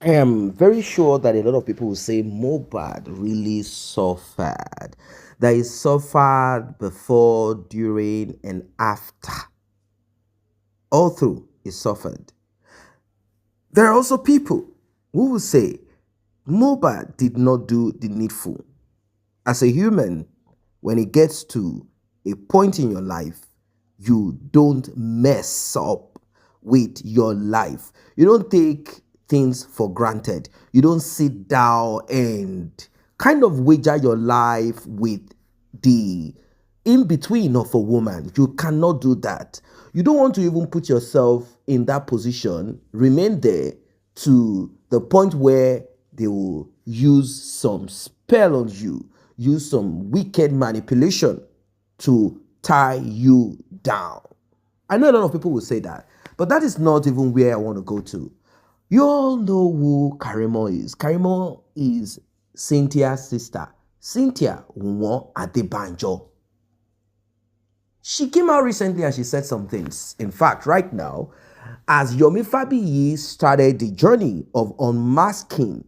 I am very sure that a lot of people will say Mohbad really suffered. That he suffered before, during, and after. All through, he suffered. There are also people who will say Mohbad did not do the needful. As a human, when it gets to a point in your life, you don't mess up with your life. You don't take things for granted. You don't sit down and kind of wager your life with the in between of a woman. You cannot do that. You don't want to even put yourself in that position, remain there to the point where they will use some spell on you, use some wicked manipulation to tie you down. I know a lot of people will say that, but that is not even where I want to go to. You all know who Karimo is. Karimo is Cynthia's sister, Cynthia Wunmi Adebanjo. She came out recently and she said some things. In fact, right now, as Yomi Fabiyi started the journey of unmasking,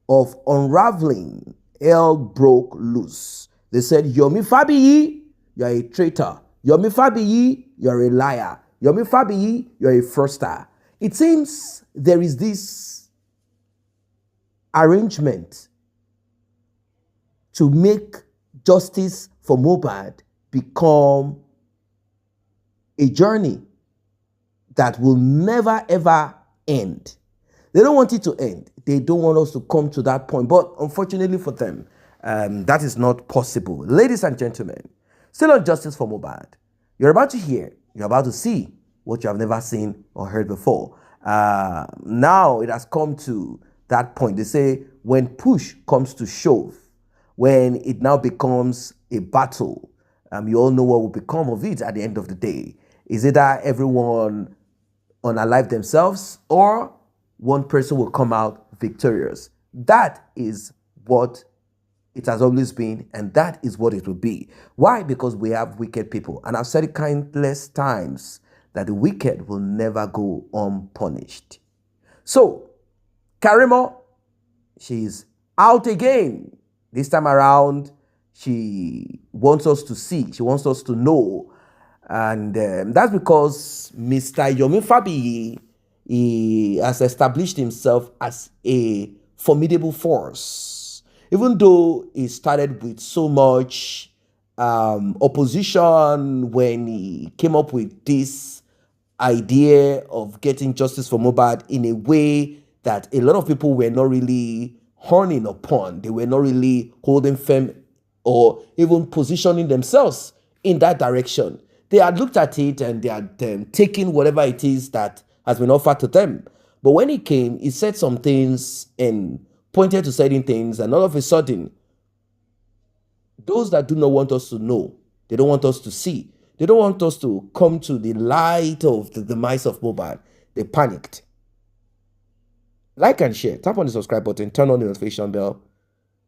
of unraveling, hell broke loose. They said, Yomi Fabiyi, you're a traitor. Yomi Fabiyi, you're a liar. Yomi Fabiyi, you're a fraudster. It seems there is this arrangement to make justice for Mohbad become a journey that will never ever end. They don't want it to end. They don't want us to come to that point. But unfortunately for them, that is not possible. Ladies and gentlemen, still on justice for Mohbad. You're about to hear, you're about to see what you have never seen or heard before. Now it has come to that point. They say when push comes to shove, when it now becomes a battle, you all know what will become of it at the end of the day. Is it that everyone unalive themselves or one person will come out victorious? That is what it has always been, and that is what it will be. Why? Because we have wicked people. And I've said it countless times that the wicked will never go unpunished. So, Karimo, she's out again. This time around, she wants us to see, she wants us to know. And that's because Mr. Yomi Fabiyi, he has established himself as a formidable force. Even though he started with so much opposition when he came up with this idea of getting justice for Mohbad in a way that a lot of people were not really horning upon. They were not really holding firm or even positioning themselves in that direction. They had looked at it and they had taken whatever it is that has been offered to them. But when he came, he said some things and pointed to certain things, and all of a sudden, those that do not want us to know, they don't want us to see, they don't want us to come to the light of the demise of Mohbad, they panicked. Like and share, tap on the subscribe button, turn on the notification bell.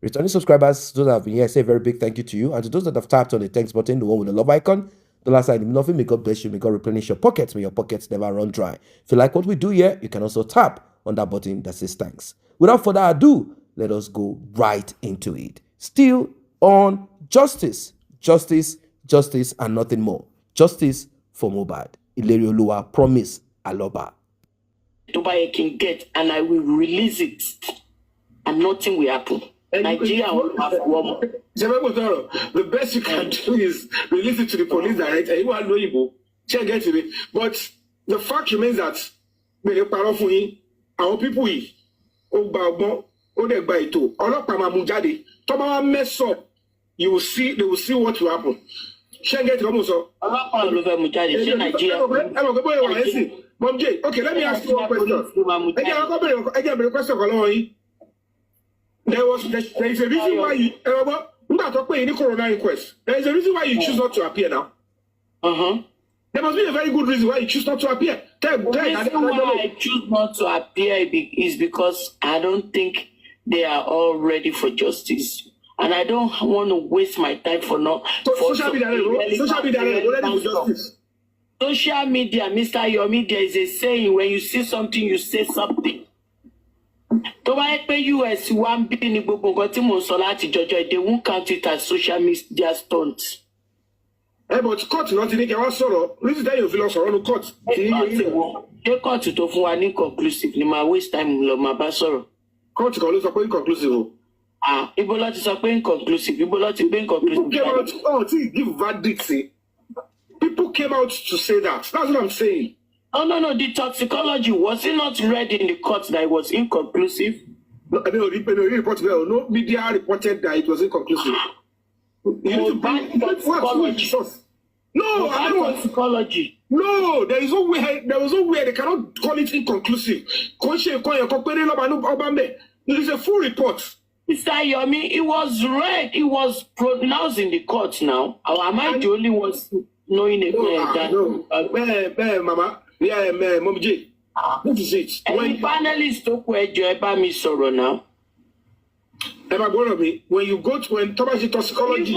Returning subscribers, those that have been here, I say a very big thank you to you. And to those that have tapped on the thanks button, the one with the love icon, the last side, nothing, may God bless you, may God replenish your pockets, may your pockets never run dry. If you like what we do here, you can also tap on that button that says thanks. Without further ado, let us go right into it. Still on justice, justice, justice, and nothing more. Justice for Mohbad. Ilerioluwa, promise, Aloba. Dubai can get, and I will release it, and nothing will happen. Nigeria will have war. The best you can do is release it to the police director. You are knowable. Check it to me. But the fact remains that when you parọ́ fún yín, àwọn people yìí, ó gba ọgbọ́n, ó dẹ̀ gba ètò, ọlọ́pàá máa mú jáde. Tó bá wá mess up, they will see what will happen. Check it to me. Ọlọ́pàá ló fẹ́ mú jáde. Ṣé Nàìjíríà? Mom J, okay, let me ask you one question. I get a question for there is a reason why you not talking any corona inquest. There is a reason why you choose not to appear now. There must be a very good reason why you choose not to appear. The reason why I choose not to appear is because I don't think they are all ready for justice. And I don't want to waste my time for social media ready for justice. Social media, Mr. Yomi, there is a saying, when you see something, you say something. tó bá yẹ pé US wá ń bí ní gbogbo nǹkan tí mò ń sọ láti jọjọ, they won't count it as social media stunt. But court náà ti ní kí wọ́n sọ̀rọ̀ reason tẹ́yìn òfin lọ sọ̀rọ̀ ní court. Ṣé court tó fún wa ní inconclusive ni máa waste time lọ máa bá sọ̀rọ̀? Court kan ló sọ pé inconclusive o. Ibo ló ti sọ pé inconclusive, ibo ló ti gbé inconclusive. People came out, give verdict, see. People came out to say that. That's what I'm saying. Oh, no, the toxicology, was it not read in the court that it was inconclusive? No, no media reported that it was inconclusive. No, I don't toxicology. No, there is no way they cannot call it inconclusive. It is a full report. Mr. Yomi, it was read, it was pronounced in the court now. Or am I the only one knowing it? No, Mama. Yeah, Mom J. What is it? When panelists talk where Joe me sorrow now. When you go to toxicology,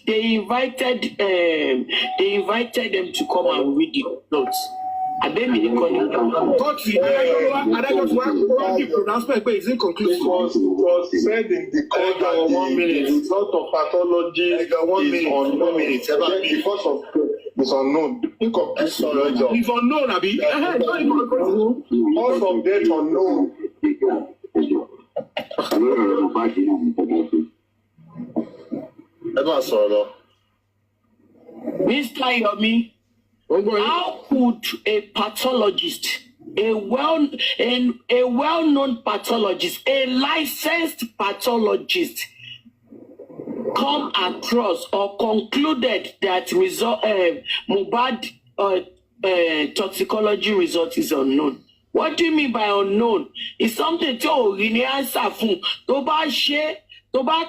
they invited them to come and read the notes. And then they calling them. Pronouncement is inconclusive. It was said in the court that 1 minute. The result of pathology is on 1 minute. Because of it's unknown. Inconclusive. It's unknown, Abi. Cause of death unknown. Mr. Yomi, how could a pathologist, a well-known pathologist, a licensed pathologist, come across or concluded that Mohbad toxicology result is unknown? What do you mean by unknown? It's something to really answer for. To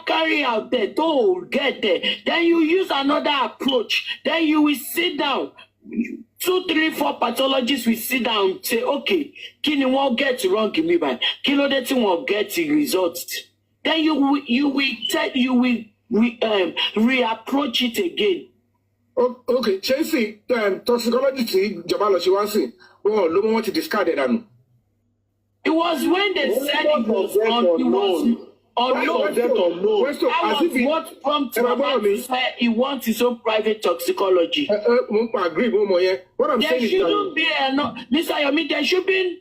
carry out there, to get there. Then you use another approach. Then you will sit down. 2, 3, 4 pathologists will sit down and say, okay, kini won't get wrong in me by kilo that won't get the results. Then you will reapproach it again. Okay, Chelsea, toxicology Jamal Shiwansi. Oh, no one to discard it. It was when they said it was unknown. That was what prompted Mohbad to say he wants his own private toxicology. What I'm saying shouldn't be Mr. Yomi,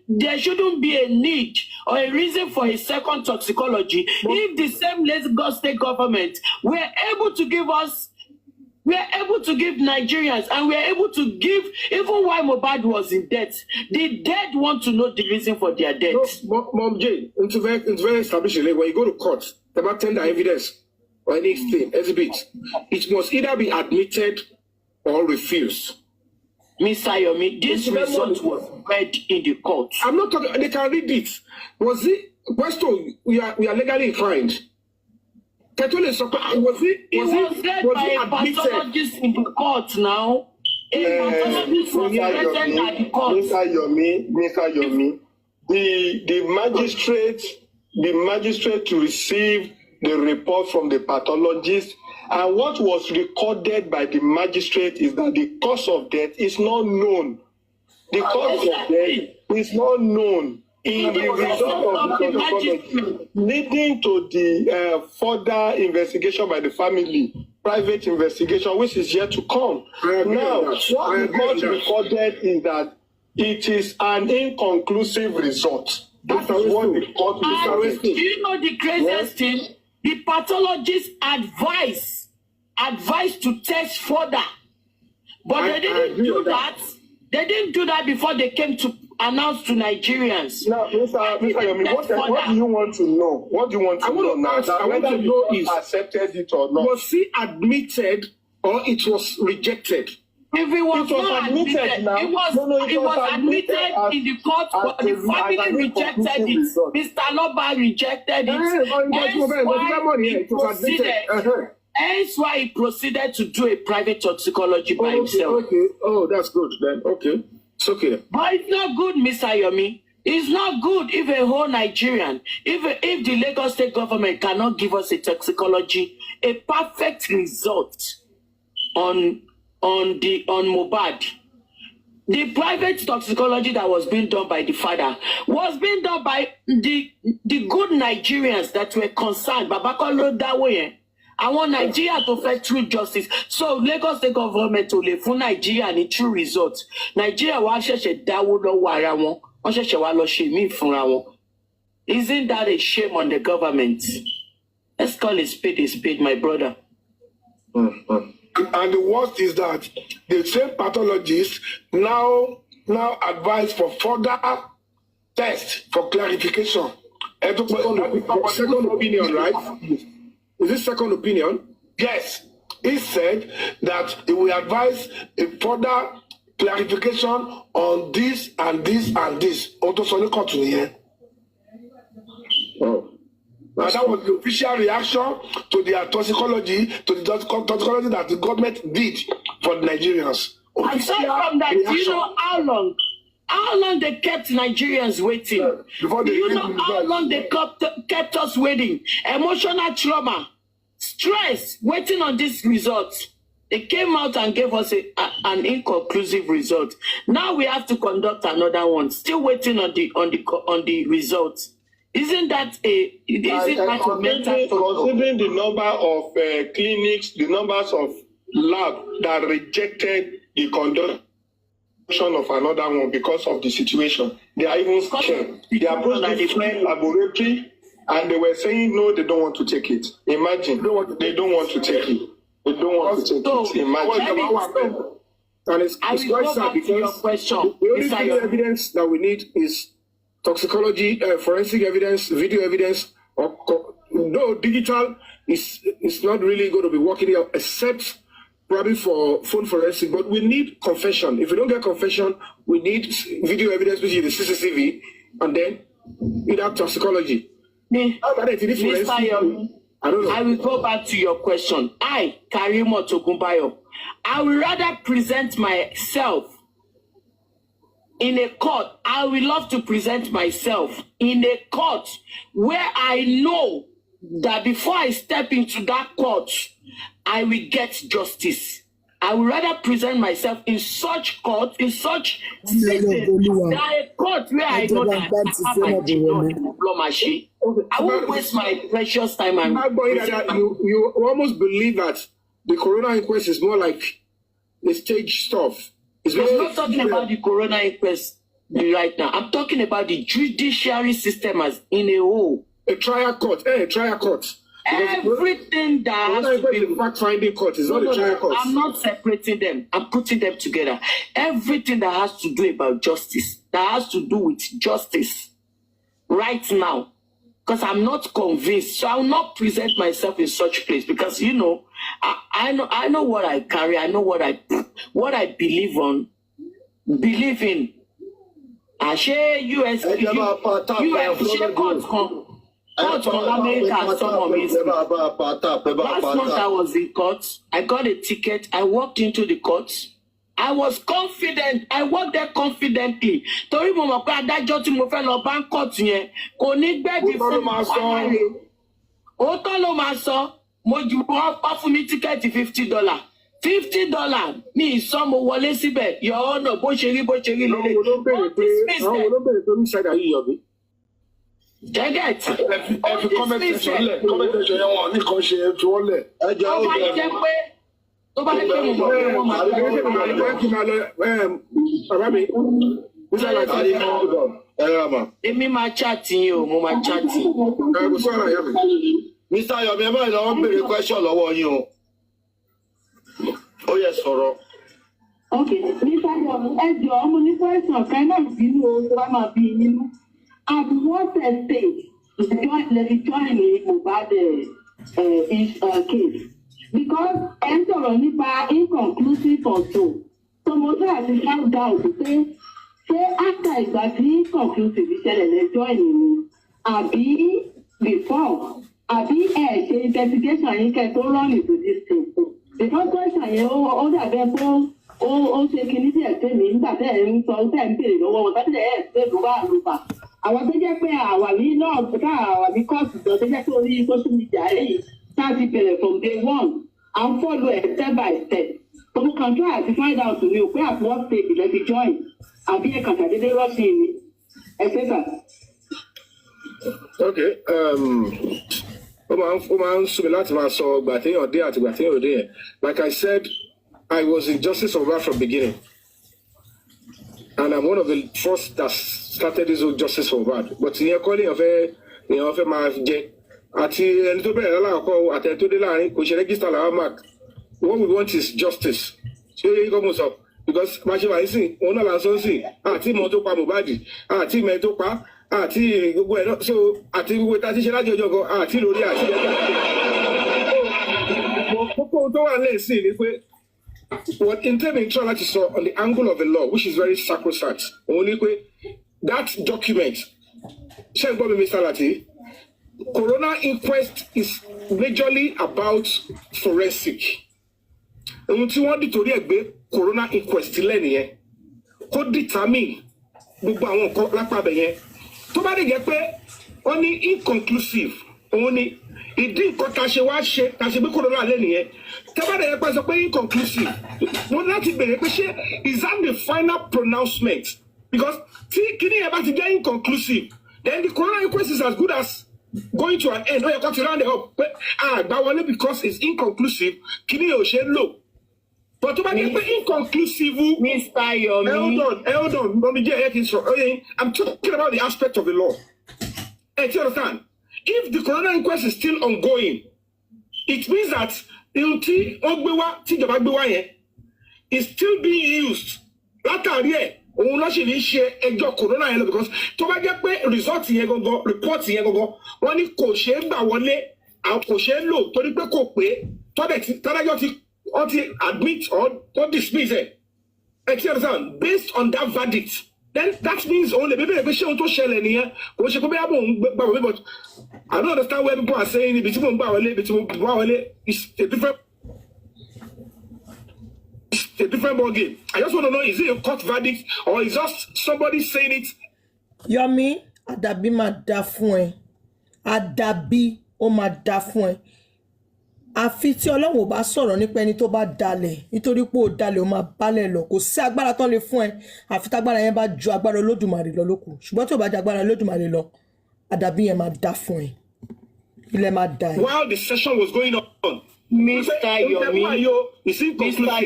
there shouldn't be a need or a reason for a second toxicology if the same Lagos state government were able to give Nigerians, and we are able to give, even while Mohbad was in debt, the dead want to know the reason for their death. No, Mom J, it's very established. When you go to court, they might tender evidence or anything, exhibit. It must either be admitted or refused. Mr. Yomi, this result was read in the court. I'm not talking, they can read it. Was it, question, we are legally inclined. It was read by a pathologist in the court now. A pathologist was present at the court. Mr. Yomi, the magistrate received the report from the pathologist, and what was recorded by the magistrate is that the cause of death is not known. The cause of death is not known. In the result of the toxicology, leading to the further investigation by the family, private investigation, which is yet to come. Now, what the court recorded is that it is an inconclusive result. That is what the court recorded. Do you know the craziest thing? The pathologists advised to test further, but they didn't do that. They didn't do that before they came to announce to Nigerians. Now, Mr. Yomi, what do you want to know? What do you want to know now? I want to know is accepted it or not. Was he admitted or it was rejected? If it was not admitted, now. It was admitted in the court, but the family rejected it. Mr. Loba rejected it. Hence why he proceeded to do a private toxicology by himself. Okay. Oh, that's good then. Okay. It's okay. But it's not good, Mr. Yomi. It's not good if a whole Nigerian, if the Lagos state government cannot give us a toxicology, a perfect result on Mohbad. The private toxicology that was being done by the father was being done by the good Nigerians that were concerned. Babakolo Dawoye. I want Nigeria to fetch true justice. So Lagos State government to live for Nigeria and a true result. Nigeria wa ṣẹ̀ṣẹ̀ dáwó lọ́wọ́ ara wọn. Wọ́n ṣẹ̀ṣẹ̀ wá lọ ṣe mí fúnra wọn. Isn't that a shame on the government? Let's call a spade, my brother. And the worst is that the same pathologists now advise for further tests for clarification. Second opinion, right? Is this second opinion? Yes. He said that he will advise a further clarification on this and this and this. Oh. And that was the official reaction to the toxicology, to the toxicology that the government did for the Nigerians. Aside from that, do you know how long they kept Nigerians waiting? Do you know how long they kept us waiting? Emotional trauma, stress, waiting on this result. They came out and gave us an inconclusive result. Now we have to conduct another one. Still waiting on the results. Isn't that a mental? Considering the number of clinics, the numbers of labs that rejected the conduction of another one because of the situation, they are even scared. They approached the different laboratory and they were saying no, they don't want to take it. Imagine, they don't want to take it. They don't want to take it. Imagine. And it's quite sad because the only evidence that we need is toxicology, forensic evidence, video evidence, no, digital is not really going to be working here, except probably for phone forensic. But we need confession. If we don't get confession, we need video evidence, which is the CCTV, and then we have toxicology. I will go back to your question. I, Karimo Togunbayo, I would rather present myself in a court. I will love to present myself in a court where I know that before I step into that court, I will get justice. I would rather present myself in such court, in such setting, than a court where I know that I have my diplomacy. I won't waste my precious time. And you almost believe that the corona inquest is more like the stage stuff. I'm not talking about the corona inquest right now. I'm talking about the judiciary system as in a whole. A trial court. A trial court. Everything that has to be fact-finding court is not a trial court. I'm not separating them. I'm putting them together. Everything that has to do about justice, that has to do with justice right now. Because I'm not convinced. So I will not present myself in such place. Because, you know, I know what I carry. I know what I believe in. I share US court from America and some of it. Last month I was in court. I got a ticket. I walked into the court. I was confident. I walked there confidently. Torí mo mọ̀ pé adájọ́ tí mo fẹ́ lọ bá ń court yẹn kò ní gbẹ́dì fún mi. Òótọ́ ló máa sọ. Mo jù wọ́n fún mi tíkẹ́ẹ̀tì $50. $50 mi ìsọ mo wọlé síbẹ̀. Your Honor bó ṣe rí lélẹ̀. Àwọn olóbèrè tó ní ṣáda yìí yọ̀bí. Jẹ́gẹ̀t. Ẹ fi comment section lẹ̀. Comment section yẹn wọn nìkan ṣe fi wọ́n lẹ̀. Ẹ jẹ́ ó bẹ̀rẹ̀. Tó bá jẹ́ pé mo mọ̀ pé wọ́n máa èmi máa chat yín o, mo máa chat yín. Mr. Yomi, ẹ bá ìlọ́wọ́ béèrè question lọ́wọ́ yín o. Ó yẹ sọ̀rọ̀. Okay, Mr. Yomi, ẹ jọ̀ọ́ mo ní question kan náà bínú o tó bá máa bí nínú. At what stage the join the Mohbad case? Because ẹ ń sọ̀rọ̀ nípa inconclusive also. So mo try to find out pé ṣé after ìgbà tí inconclusive ìṣẹ̀lẹ̀ lẹ́jọ́ ìnìyí àbí before àbí ẹ̀ ṣe investigation yín kẹ́ tó run into this thing. Because question yẹn ó dàbẹ́ pé ó ṣe kinní díẹ̀ tèmi nígbà tẹ́ ẹ̀ ń sọ tẹ́ ẹ̀ ń béèrè lọ́wọ́ wọn tàbí ẹ̀ ṣe ló bá àlùfà. Àwọn tó jẹ́ pé àwàmí náà àwàmí kọ́ọ̀sì jọ tó jẹ́ pé orí social media yìí tá a ti bẹ̀rẹ̀ from day one and follow it step by step. But we can try to find out to me where at what stage let me join. I'll be a candidate rushing, etc. Okay. Like I said, I was in Justice for Mohbad from beginning. And I'm one of the first that started this whole Justice for Mohbad. But here calling of a my at what we want is justice. Because so what intending to saw on the angle of the law, which is very sacrosanct, only that document, Mr. Lati, Corona inquest is majorly about forensic. And what you want to do, Corona inquest, could determine only inconclusive, only it didn't cut Corona inconclusive. Is that the final pronouncement? Because see, about to get inconclusive, then the Corona inquest is as good as going to an end. No, you got to round it up. That one because it's inconclusive. Low. But to make it inconclusive, Mr. Yomi. Hold on. I'm talking about the aspect of the law. And you understand? If the Corona inquest is still ongoing, it means that is still being used. Corona because to results reports admit or dismiss it. Based on that verdict, then that means only maybe a question to shell in here, but I don't understand where people are saying it's a different ball game. I just want to know, is it a court verdict or is just somebody saying it? Yomi, Adabi ma da fún ẹ. Adabi ó ma da fún ẹ. Àfi tí Ọlọ́run ò bá sọ̀rọ̀ nípa ẹni tó bá dalẹ̀, nítorí pé ó dalẹ̀ ó máa balẹ̀ lọ. Kò sí agbára tán lè fún ẹ, àfi tágbára yẹn bá ju agbára Olódùmarè lọ lókù. Ṣùgbọ́n tí ò bá ju agbára Olódùmarè lọ, Adabi yẹn máa da fún ẹ. Ilẹ̀ máa da ẹ. While the session was going on, Mr.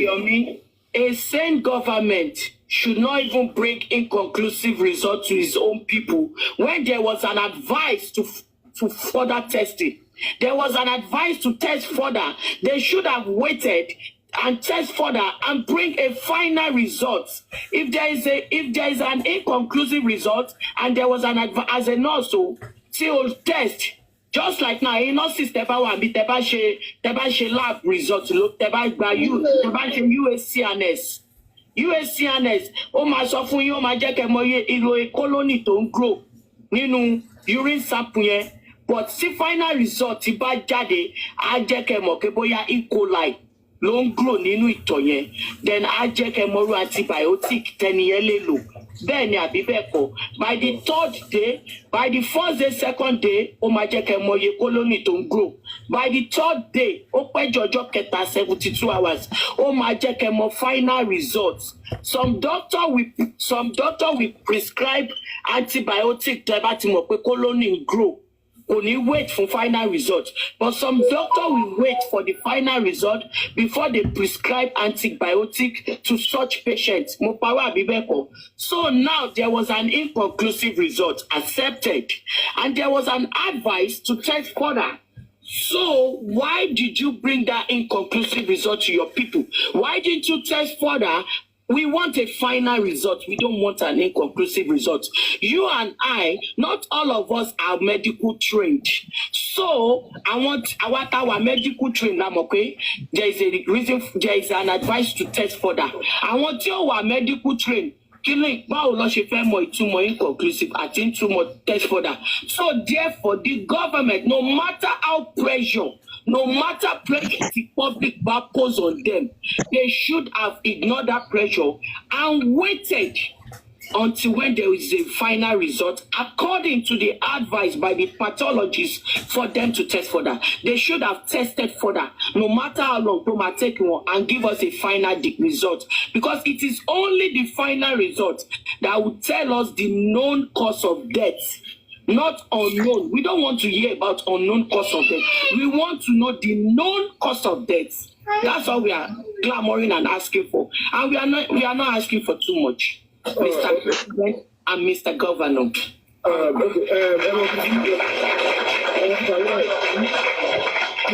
Yomi, a sane government should not even bring inconclusive results to his own people when there was an advice to further testing. There was an advice to test further. They should have waited and test further and bring a final result. If there is an inconclusive result and there was an advice as a nurse to test, just like now, you know, sister one be teba she lab results look teba by you teba she USCNS. Oh my so fun you ma jẹ́ kẹ́ mọ̀ iye ìròyìn colony tó ń grow nínú urine sample yẹn. But see final result ti bá jáde á jẹ́ kẹ́ mọ̀ pé bóyá E. coli ló ń grow nínú ìtọ̀ yẹn, then á jẹ́ kẹ́ mọ̀ irú antibiotic tẹ́niyẹn lè lò. Bẹ́ẹ̀ ni àbí bẹ́ẹ̀ kọ́. By the third day, by the first day, second day, ó máa jẹ́ kẹ́ mọ̀ iye colony tó ń grow. By the third day, ó pẹ́ jọjọ́ kẹta 72 hours, ó máa jẹ́ kẹ́ mọ̀ final results. Some doctor will prescribe antibiotic tẹ́ bá ti mọ̀ pé colony ń grow. Only wait for final result. But some doctor will wait for the final result before they prescribe antibiotic to such patients. So now there was an inconclusive result accepted, and there was an advice to test further. So why did you bring that inconclusive result to your people? Why didn't you test further? We want a final result. We don't want an inconclusive result. You and I, not all of us are medical trained. So I want our medical trained. Okay, there is a reason. There is an advice to test further. I want your medical trained. Killing inconclusive. I think too much test further. So therefore, the government, no matter how pressure the public pose on them, they should have ignored that pressure and waited until when there is a final result, according to the advice by the pathologists for them to test for that. They should have tested for that, no matter how long it might take one, and give us a final result. Because it is only the final result that will tell us the known cause of death, not unknown. We don't want to hear about unknown cause of death. We want to know the known cause of death. That's what we are clamoring and asking for. And we are not asking for too much. Mr. President and Mr. Governor.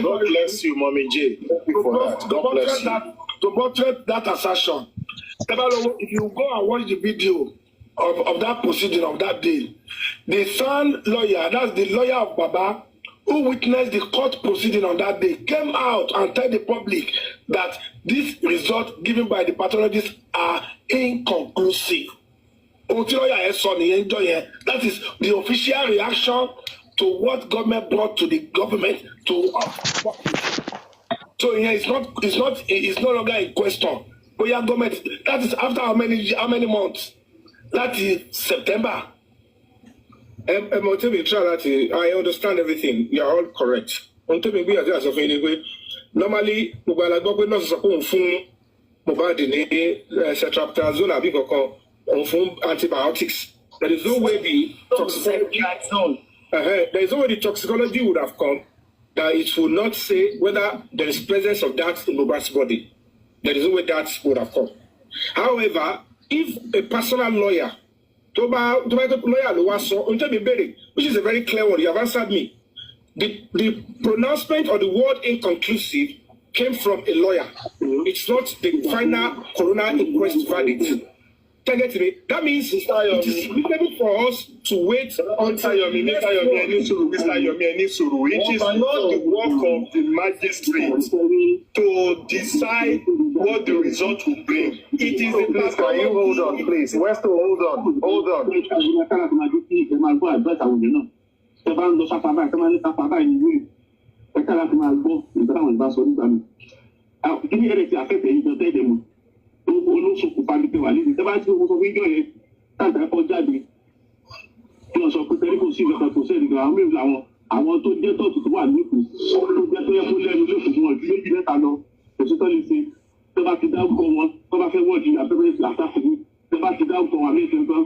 God bless you, Mommy J. Thank you for that. God bless you. To buttress that assertion, if you go and watch the video of that proceeding of that day, the son lawyer, that's the lawyer of Baba, who witnessed the court proceeding on that day, came out and told the public that these results given by the pathologists are inconclusive. That is the official reaction to what government brought to the government to us. So yeah, it's no longer a question. But yeah, government, that is after how many months? That is September. I understand everything. You are all correct. Normally, antibiotics. There is no way the toxicology would have come that it will not say whether there is presence of that in Mohbad's body. There is no way that would have come. However, if a personal lawyer, which is a very clear one, you have answered me. The pronouncement or the word inconclusive came from a lawyer. It's not the final coroner inquest verdict. That means it is reasonable for us to wait until It is not the work of the magistrate to decide what the result will bring. It is the Please, can you hold on, please? Westo, hold on. olóṣòkùnfà ní tẹwà níbi tẹ́bá tí mo sọ fún ìjọ yẹn táǹtà ẹ̀kọ́ jáde kí wọ́n sọ pé tẹ́lẹ̀ kò sí ìgbà kò sẹ́ni gan àwọn mẹ́rin àwọn tó jẹ́ tọ́ọ̀tù tó wà nípò tó jẹ́ tó yẹ kó lẹ́nu lóṣù fún wọn ju méjì mẹ́ta lọ kò sí tọ́lẹ̀ ṣe tẹ́bá ti dárúkọ wọn tó bá fẹ́ wọ́ọ̀dì àpẹẹrẹ àtàkùn tẹ́bá ti dárúkọ wọn àmì ìfẹ́ gan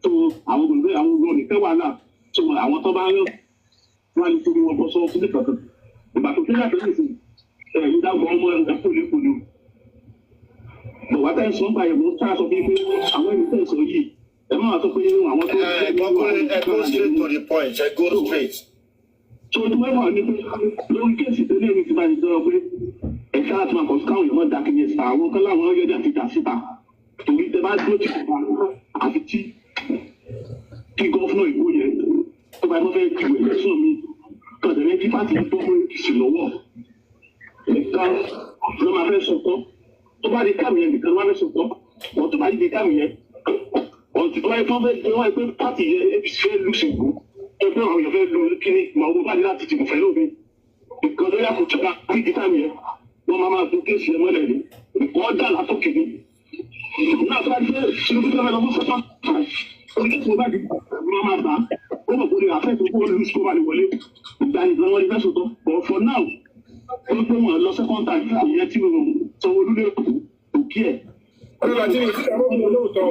tó àwọn gbòǹgbò àwọn gbòǹgbò nìkẹ́ wà náà tó àwọn tó bá rán wọn ní torí wọn bọ́ sọ fún nìkankan ìgbà tó tẹ́lẹ̀ àtẹ́lẹ̀ ìdáàbò ọmọ ẹ̀kọ́ lẹ́kọ̀ọ́ ni bọ̀wá tẹ́ ń sọ nípa ẹ̀wọ̀n tá a sọ pé àwọn ẹni tẹ́ ń sọ yìí ẹ máa sọ pé àwọn tó. Go straight to the point. Go straight. tó o ti wẹ́wà ní pé lórí kéèsì tẹ́lẹ̀ mi ti bá ti sọ pé ẹ̀ka àti máa kọ̀ sí káwọn èèyàn máa dá kíni síta àwọn kan láwọn ọ̀yẹ́dẹ̀ àti ìjà síta torí tẹ bá dúró tí kò bá àti tí gọ́fúnà ìgbó yẹn tó bá fẹ́ ju ẹ̀sùn mi tọ̀tẹ̀lẹ́ tí pàtì tó mú ìkìsì lọ́wọ́ ẹ̀ka ló máa fẹ́ sọ̀tọ̀ tó bá di káàmì yẹn nìkan ló máa fẹ́ sọ̀tọ̀ wọ́n tó bá di káàmì yẹn ọ̀tún tó bá yẹ fún fẹ́ pé pàtì yẹn apc fẹ́ lù sí ìgbó ẹgbẹ́ àwọn èèyàn fẹ́ lu kíní màá wọ́n bá di láti dìbò fẹ́ lómi nǹkan tó yà kó tó bá di káàmì yẹn wọ́n máa fún kéèsì yẹn mọ́lẹ̀ ní nǹkan dà látòkè ní náà tó bá di pé tinubu tó fẹ́ lọ fún sọ́tọ̀ oríṣiríṣi mo bá di máa bá ó mọ̀ kó lè àfẹ́ tó kó lù sí kó bá lè wọlé ìgbà nìkan wọn lè fẹ́ sọ̀tọ̀ but for now ó gbé wọn lọ second time ìyẹn tí wọn sanwó olúlé òkè ẹ̀. ọlọ́run àti ìsìlámù mi lóòótọ́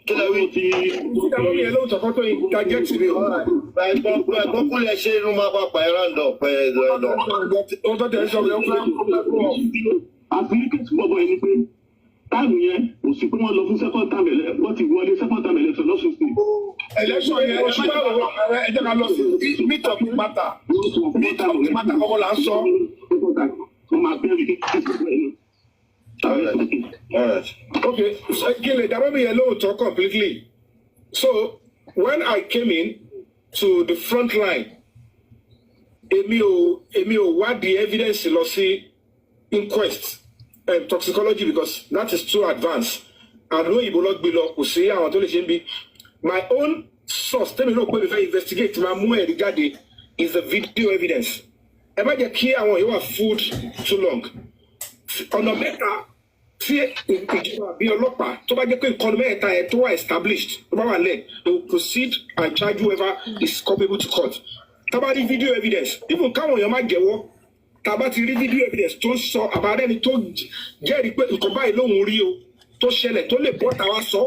Kí lè wí ti ìsìlámù mi lóòótọ́ kó tó interject mi o. ẹ̀gbọ́n kúlẹ̀ ṣe inú máa pàpà ẹ̀rọ ǹdọ̀ pẹ̀ ẹ̀dọ̀. ohun tó tẹ̀ ń sọ pé ó fẹ́ àti ní kéèsì bọ̀bọ̀ yẹn ni pé táàmù yẹn kò sí pé wọ́n lọ fún second time wọ́n ti wọlé second time election lọ́sùn sí. election yẹn oṣù báwo ẹ jẹ́ ká lọ sí meet up matter kọ́kọ́ là ń sọ. wọ́n máa bẹ́ẹ̀ bí kéèsì All right. Okay, so Gile, that made me a little talk completely. So when I came in to the front line, Emio, what the evidence lọ sí inquest and toxicology because that is too advanced. And no Ibolog below kò sí àwọn tó lè ṣe ń bí. My own source, tell me no if I investigate my more regarding is the video evidence. Ẹ má jẹ́ kí àwọn yóò wà food too long. Ọ̀nà mẹ́ta tí ìjọba bí ọlọ́pàá tó bá jẹ́ pé nǹkan mẹ́ta ẹ̀ tó wà established tó bá wà lẹ̀ they will proceed and charge whoever is culpable to court. Tá bá rí video evidence even káwọn èèyàn má jẹ́wọ́ tá bá ti rí video evidence tó ń sọ àbárẹ́ni tó jẹ́rìí pé nǹkan báyìí lóhùn rí o tó ṣẹlẹ̀ tó lè bọ́ tàwa sọ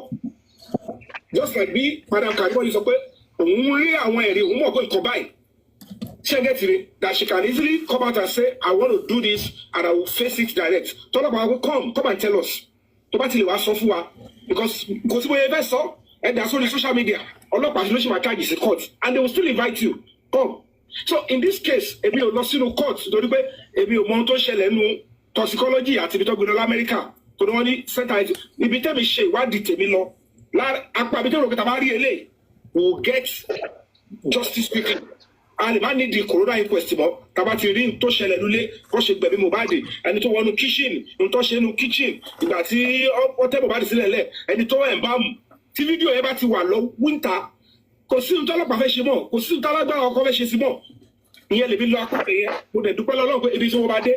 just like bí Madam Karimo yìí sọ pé òun rí àwọn ẹ̀rí òun mọ̀ pé nǹkan báyìí ṣé get it that she can easily come out and say I want to do this and I will face it direct tọ́lọ́pàá will come and tell us tó bá ti lè wá sọ fún wa because kò sí bóyá ẹ fẹ́ sọ ẹ dà sórí social media ọlọ́pàá ló ṣe máa charge sí court and they will still invite you come so in this case èmi ò lọ sínú court torí pé èmi ò mọ ohun tó ṣẹlẹ̀ nínú toxicology àti ibi tó gbé lọ lamẹ́ríkà tó ní wọ́n ní center ibi tẹ́mi ṣe ìwádìí tèmi lọ apá ibi tó rò pé tàbá rí eléyìí we will get justice quickly a lè má ní di corona inquest mọ́ tàbá ti rí n tó ṣẹlẹ̀ lulẹ̀ kó ṣe gbẹ̀mí Mohbad ẹni tó wọnú kitchen n tó ṣe nú kitchen ìgbà tí wọ́n tẹ́ Mohbad sílẹ̀ lẹ̀ ẹni tó ẹ̀ ń bá mu tí fídíò yẹn bá ti wà lọ wíńtà kò sí ohun tọ́lọ́pàá fẹ́ ṣe mọ́ kò sí ohun tálágbára ọkọ fẹ́ ṣe sí mọ́ ìyẹn lèmi lọ akọ́kẹ́ yẹn mo dẹ̀ dúpẹ́ lọ́lọ́run pé ibi tí wọ́n bá dé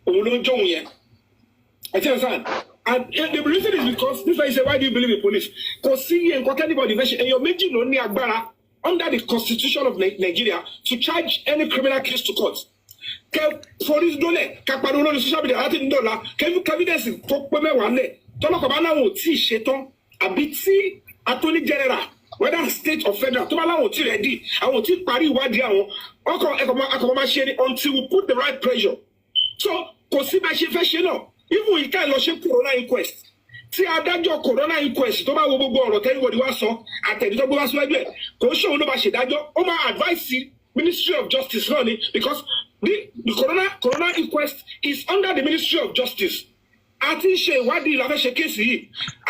òun ló ń jọ̀hún yẹn ẹ ti understand and the reason is because this way you say why do you believe in police kò sí iye nǹkan kẹ́nìbọ̀dì fẹ́ ṣe èèyàn méjì ló ní agbára under the constitution of Nigeria to charge any criminal case to court. Police dole kápárí olórí social media láti ní dọ́là evidence tó pé mẹ́wàá lẹ̀ tọ́lọ́kọ̀ bá láwọn ò tí ì ṣetán àbí tí attorney general whether state or federal tó bá láwọn ò tí ì ready àwọn ò tí ì parí ìwádìí àwọn ọkọ̀ ẹ̀kọ́ máa ṣe ni until we put the right pressure. So kò sí bá ṣe fẹ́ ṣe náà even ìka ìlọ ṣe corona inquest tí adájọ́ corona inquest tó bá wo gbogbo ọ̀rọ̀ tẹ́lifọ̀dì wá sọ àtẹ̀dítọ́ gbé wá síwájú ẹ̀ kò ń ṣòwò ló bá ṣèdájọ́ ó máa advice Ministry of Justice náà ni because the corona inquest is under the Ministry of Justice àti ṣe ìwádìí la fẹ́ ṣe kéèsì yìí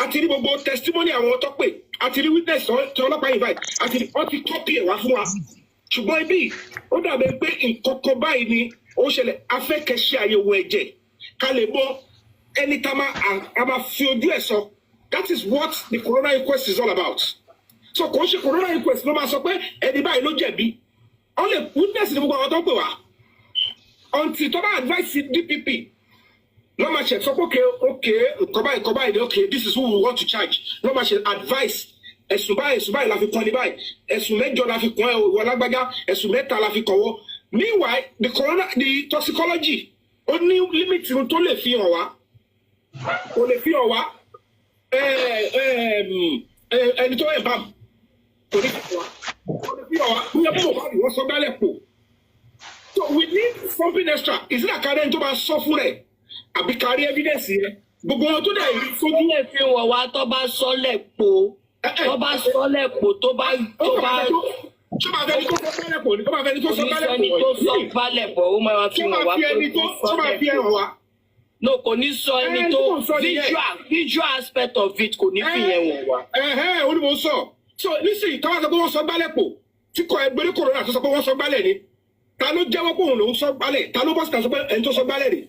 àti rí gbogbo testimony àwọn tó pè àti rí witness tí ọlọ́pàá invite àti rí wọ́n ti copy ẹ̀ wá fún wa ṣùgbọ́n ibi ó dàbẹ̀ pé nǹkan kan báyìí ni ó ṣẹlẹ̀ afẹ́kẹ́ṣe àyẹ̀wò ẹ̀jẹ̀ ká lè mọ ẹni tá a máa fi ojú ẹ̀ sọ that is what the corona inquest is all about so kò ń ṣe corona inquest ló máa sọ pé ẹni báyìí ló jẹ̀bi wọ́n lè witness ní gbogbo àwọn tó ń pè wá until tó bá advice DPP ló máa ṣe sọ pé okay nǹkan báyìí okay this is who we want to charge ló máa ṣe advice ẹ̀sùn báyìí la fi kàn ní báyìí ẹ̀sùn 8 la fi kàn ẹ́ ìwọ lágbájá ẹ̀sùn 3 la fi kàn wọ́ meanwhile the toxicology ó ní limit tó lè fi hàn wá kò lè fi hàn wá ẹni tó ẹ̀ bá kò ní fi hàn wá bóyá bó wà ní wọ́n sọ gbálẹ̀ pò so we need something extra ìsìlẹ̀ kárí ẹni tó bá sọ fún rẹ̀ àbí kárí evidence yẹn gbogbo wọn tó dẹ̀ rí sójú lè fi wọ̀ wá tó bá sọ́lẹ̀ po tó bá sọ́lẹ̀ po tó bá tó máa fẹ́ ni tó sọ gbálẹ̀ pò ní tó máa fẹ́ ni tó sọ gbálẹ̀ pò ó máa fi wọ̀ wá tó máa fi ẹ̀hàn wá. No, kò ní sọ ẹni tó visual aspect of it kò ní fi yẹn wọ̀ wá. Ó ní mo sọ so nísìnyí táwọn sọ pé wọ́n sọ gbálẹ̀ pò tí kò ẹgbẹ́rẹ́ corona tó sọ pé wọ́n sọ gbálẹ̀ ni ta ló jẹ́wọ́ pé òun lòún sọ gbálẹ̀ ta ló bọ́ síta sọ pé ẹni tó sọ gbálẹ̀ ni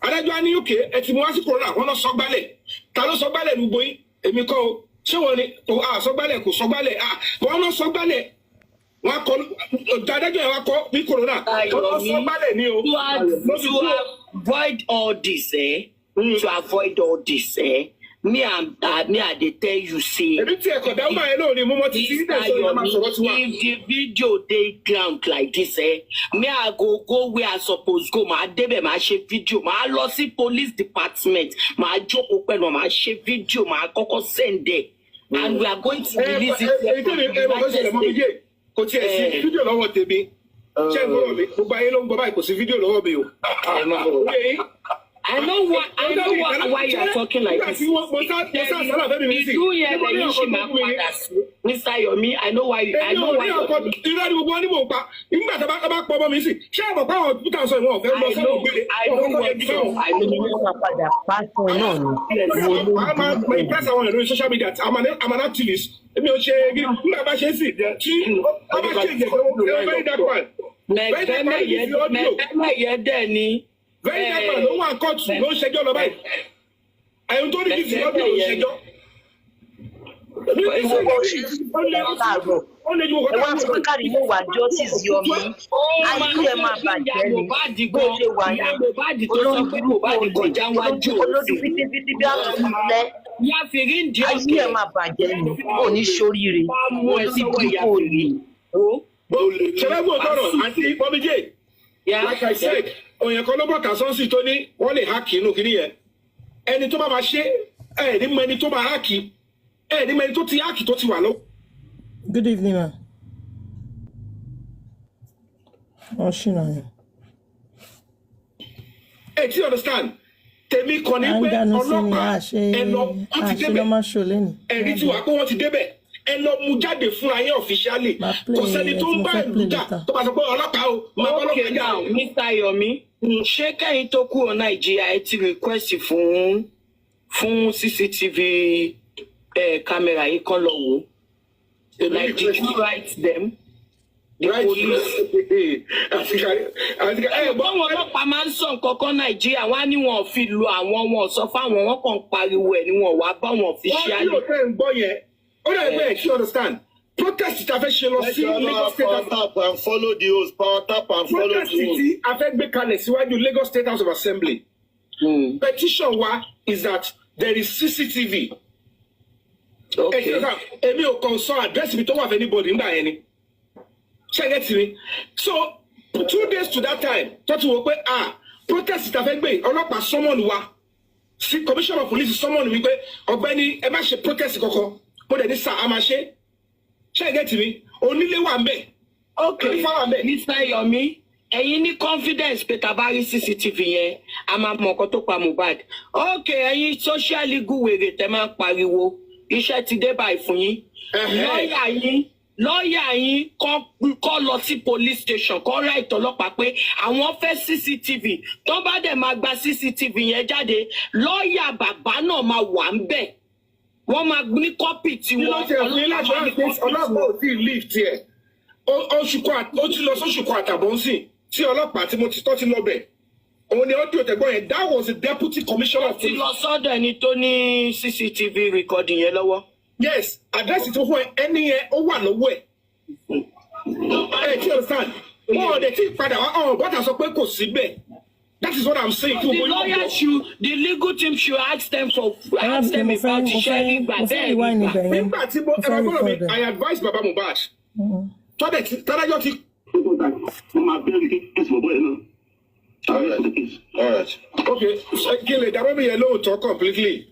adájọ́ á ní òkè ẹ ti mú wá sí corona wọ́n lọ sọ gbálẹ̀ ta ló sọ gbálẹ̀ ní gboyin èmi kọ́ o ṣé wọ́n ni sọ gbálẹ̀ kò sọ gbálẹ̀ wọ́n lọ sọ gbálẹ̀ wọ́n kọ́ adájọ́ yẹn wá kọ́ ní corona wọ́n lọ sọ gbálẹ̀ ni o. To avoid all this to avoid all this me I dey tell you say èmi tí ẹ̀kọ́ dáhùn báyẹn náà ni mo mọ títí ní ẹ̀sọ́ ìyá máa sọ̀rọ̀ tiwa. if the video dey ground like this me I go where I suppose go màá débẹ̀ màá ṣe video màá lọ sí police department màá jókòó pẹ̀lú màá ṣe video màá kọ́kọ́ send there and we are going to release it. kò tiẹ̀ sí fídíò lọ́wọ́ tèmi ṣé ń gbọ́dọ̀ mi gbogbo ayé ló ń gbọ́ báyìí kò sí fídíò lọ́wọ́ mi o. I know why you are talking like this. You hear the Yishima Padas, Mr. Yomi. I know why you. I know why. Irọ́ ni gbogbo onímọ̀ pa nígbà tí a bá pọ̀ ọmọ mi sí ṣé àbọ̀ pa àwọn pútà sọ ìwọ̀n ọ̀fẹ́ lọ sọ́dọ̀ gbélé. I know my impress àwọn ẹ̀rọ social media I'm an activist. Èmi ò ṣe nígbà bá ṣe é sì tí a bá ṣe ìjẹ̀dọ̀ very dark man. Mẹ̀gbẹ́mẹ̀yẹ dẹ̀ ni. Very dark man ló wà kóòtù ló ń ṣẹjọ́ lọ báyìí. Àyùn tó ní kí ti lọ́dún ló ń ṣẹjọ́. ẹ wá sọ pé Karimo wà justice Yomi ayé ẹ máa bàjẹ́ ni bó ṣe wà yẹn olórí burúkú olórí fítífítí bí àtúntúlẹ̀ ayé ẹ máa bàjẹ́ ni kò ní sóríire olórí burúkú olè. ṣẹlẹ́gbọ̀n tọrọ àti bọ́bíjẹ́ like I said òyìn kan ló bọ̀ kàsọ́ọ̀sì tó ní wọ́n lè hákì inú kìíní yẹn ẹni tó bá máa ṣe ẹni mọ ẹni tó máa hákì ẹni mọ ẹni tó ti hákì tó ti wà lọ́wọ́. Good evening, ma. Oh, she know. Hey, do you understand? Tèmi kàn ní pé ọlọ́pàá ẹ lọ wọ́n ti débẹ̀ ẹ̀rí tí wàá pé wọ́n ti débẹ̀ ẹ lọ mú jáde fúnra yẹn ọ̀fíṣálì kò sẹ́ni tó ń bá ìlú jà tó bá sọ pé ọlọ́pàá o máa bọ́ ọlọ́pàá jà. Mr. Yomi ṣé kẹ́yìn tó kúrò Nàìjíríà ẹ ti request fún CCTV camera yìí kan lọ wò. Like, did you write them? The police. Báwọn ọlọ́pàá máa ń sọ nǹkan kan Nàìjíríà, wọ́n á ní wọn ò fi lu àwọn wọn sọ fáwọn wọn kàn pariwo ẹ̀ ni wọn wá bá wọn fi ṣe àlè. Wọ́n yóò fẹ́ ń gbọ́ yẹn, ó dẹ̀ bẹ́ẹ̀ ṣe understand. Protest ta fẹ́ ṣe lọ sí Lagos State House. Power tap and follow the host. Power tap and follow the host. Protest tí a fẹ́ gbé kalẹ̀ síwájú Lagos State House of Assembly. Petition wa is that there is CCTV. Okay. Èmi ò kàn sọ address mi tó wà fún anybody nígbà yẹn ni. Ṣé get me? So 2 days to that time, tó ti wò pé protest ta fẹ́ gbé ọlọ́pàá summon wa. Sí commissioner of police summon mi pé ọ̀gbẹ́ni ẹ má ṣe protest kankan. Mo dẹ̀ ní sà á máa ṣe. Ṣé get me? Onílé wà ń bẹ̀. Okay, Mr. Yomi, ẹ̀yin ní confidence pé tá bá rí CCTV yẹn, a máa mọ nǹkan tó pa Mohbad. Okay, ẹ̀yin social legal wèrè tẹ́ máa ń pariwo. Iṣẹ́ ti dé báyìí fún yín. Lọ́ọ̀yà yín kọ́ lọ sí police station kọ́ ra ìtọ́lọ́pàá pé àwọn fẹ́ CCTV tó bá dẹ̀ máa gba CCTV yẹn jáde lọ́ọ̀yà bàbá náà máa wà ń bẹ̀. Wọ́n máa ní kọ́pì tí wọ́n ọlọ́pàá ò tí ì lift ẹ̀. Ó ti lọ sóṣù kan àtàbọ̀ ń sìn tí ọlọ́pàá tí mo ti tọ́ ti lọ bẹ̀. Òun ni ọdún òtẹ̀gbọ́n yẹn, that was the deputy commissioner of police. Ti lọ sọ́dọ̀ ẹni tó ní CCTV recording yẹn lọ́wọ́. Yes, address tó fún ẹni yẹn ó wà lọ́wọ́ ẹ̀. Ẹ ti understand? Wọ́n ọ̀dẹ̀ tí padà wá ọ̀hún bọ́tà sọ pé kò sí bẹ́ẹ̀. That is what I'm saying. The lawyer should, the legal team should ask them about the sharing by them. Nígbà tí mo ẹ̀rọ gbọ́dọ̀ mi, I advise Baba Mohbad. Tọ́dájọ́ ti. All right. Okay, Kile, that will be a low talk completely.